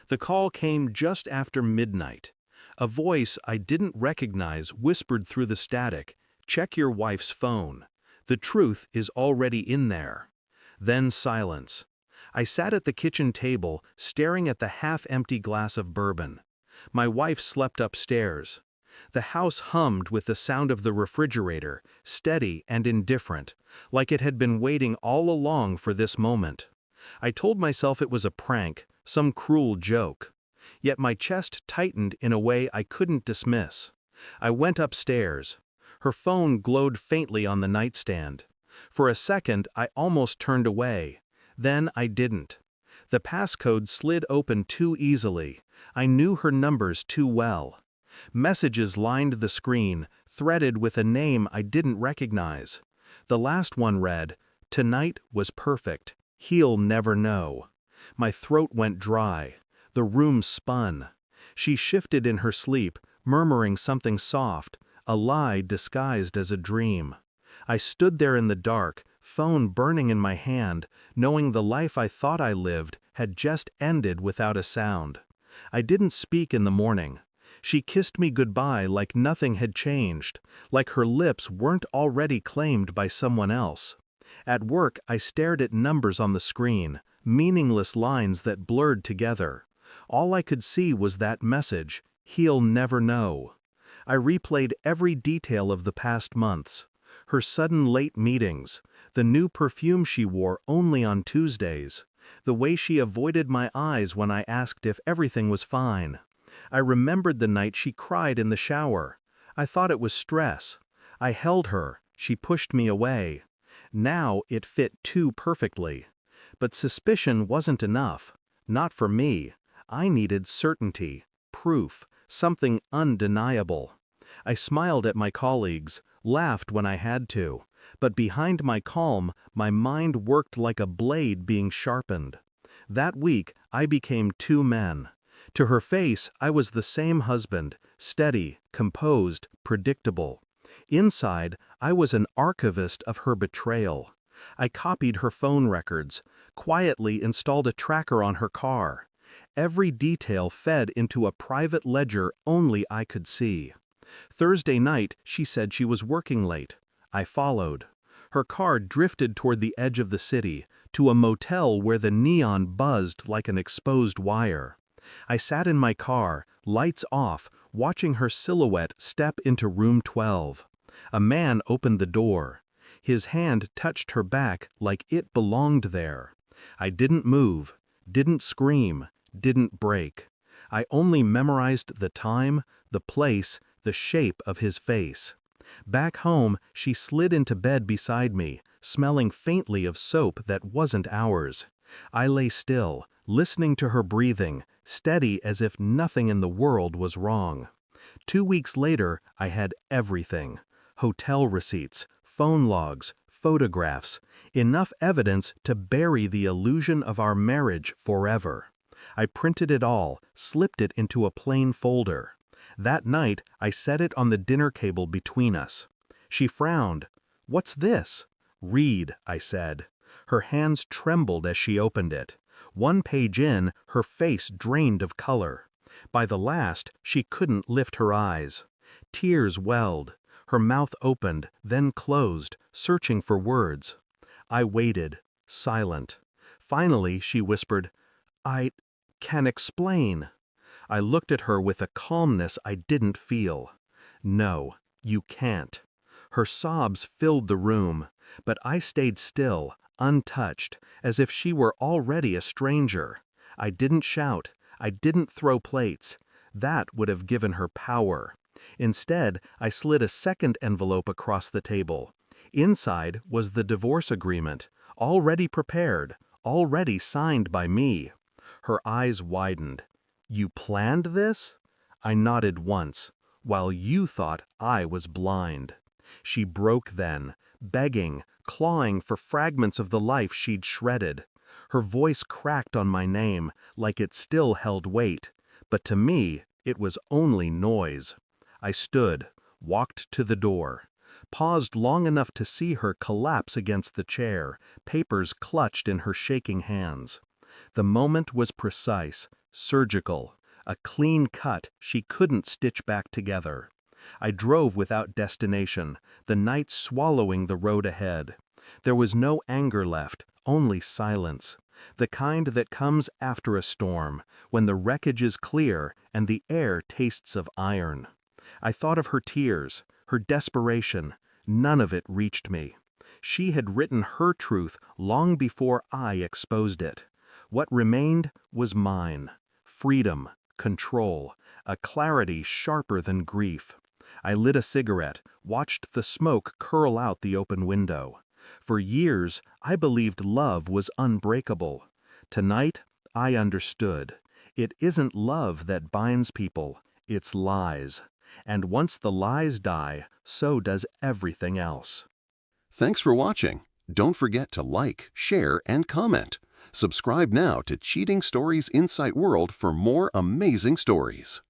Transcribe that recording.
The call came just after midnight. A voice I didn't recognize whispered through the static, "Check your wife's phone. The truth is already in there." Then silence. I sat at the kitchen table, staring at the half-empty glass of bourbon. My wife slept upstairs. The house hummed with the sound of the refrigerator, steady and indifferent, like it had been waiting all along for this moment. I told myself it was a prank, some cruel joke. Yet my chest tightened in a way I couldn't dismiss. I went upstairs. Her phone glowed faintly on the nightstand. For a second, I almost turned away. Then I didn't. The passcode slid open too easily. I knew her numbers too well. Messages lined the screen, threaded with a name I didn't recognize. The last one read, "Tonight was perfect. He'll never know." My throat went dry. The room spun. She shifted in her sleep, murmuring something soft, a lie disguised as a dream. I stood there in the dark, phone burning in my hand, knowing the life I thought I lived had just ended without a sound. I didn't speak in the morning. She kissed me goodbye like nothing had changed, like her lips weren't already claimed by someone else. At work, I stared at numbers on the screen, meaningless lines that blurred together. All I could see was that message, "He'll never know." I replayed every detail of the past months. Her sudden late meetings, the new perfume she wore only on Tuesdays, the way she avoided my eyes when I asked if everything was fine. I remembered the night she cried in the shower. I thought it was stress. I held her, she pushed me away. Now it fit too perfectly. But suspicion wasn't enough. Not for me. I needed certainty, proof, something undeniable. I smiled at my colleagues, laughed when I had to, but behind my calm, my mind worked like a blade being sharpened. That week, I became two men. To her face, I was the same husband, steady, composed, predictable. Inside, I was an archivist of her betrayal. I copied her phone records, quietly installed a tracker on her car. Every detail fed into a private ledger only I could see. Thursday night, she said she was working late. I followed. Her car drifted toward the edge of the city, to a motel where the neon buzzed like an exposed wire. I sat in my car, lights off, watching her silhouette step into room 12. A man opened the door. His hand touched her back like it belonged there. I didn't move, didn't scream, didn't break. I only memorized the time, the place, the shape of his face. Back home, she slid into bed beside me, smelling faintly of soap that wasn't ours. I lay still, listening to her breathing, steady as if nothing in the world was wrong. 2 weeks later, I had everything. Hotel receipts, phone logs, photographs, enough evidence to bury the illusion of our marriage forever. I printed it all, slipped it into a plain folder. That night, I set it on the dinner table between us. She frowned. "What's this?" "Read," I said. Her hands trembled as she opened it. 1 page in, her face drained of color. By the last, she couldn't lift her eyes. Tears welled. Her mouth opened, then closed, searching for words. I waited, silent. Finally, she whispered, "I can explain." I looked at her with a calmness I didn't feel. "No, you can't." Her sobs filled the room, but I stayed still, untouched, as if she were already a stranger. I didn't shout. I didn't throw plates. That would have given her power. Instead, I slid a second envelope across the table. Inside was the divorce agreement, already prepared, already signed by me. Her eyes widened. "You planned this?" I nodded once, while you thought I was blind. She broke then, begging, clawing for fragments of the life she'd shredded. Her voice cracked on my name, like it still held weight, but to me, it was only noise. I stood, walked to the door, paused long enough to see her collapse against the chair, papers clutched in her shaking hands. The moment was precise, surgical, a clean cut she couldn't stitch back together. I drove without destination, the night swallowing the road ahead. There was no anger left, only silence. The kind that comes after a storm, when the wreckage is clear and the air tastes of iron. I thought of her tears, her desperation. None of it reached me. She had written her truth long before I exposed it. What remained was mine. Freedom, control, a clarity sharper than grief. I lit a cigarette, watched the smoke curl out the open window. For years, I believed love was unbreakable. Tonight, I understood. It isn't love that binds people, it's lies. And once the lies die, so does everything else. Thanks for watching. Don't forget to like, share, and comment. Subscribe now to Cheating Stories Insight World for more amazing stories.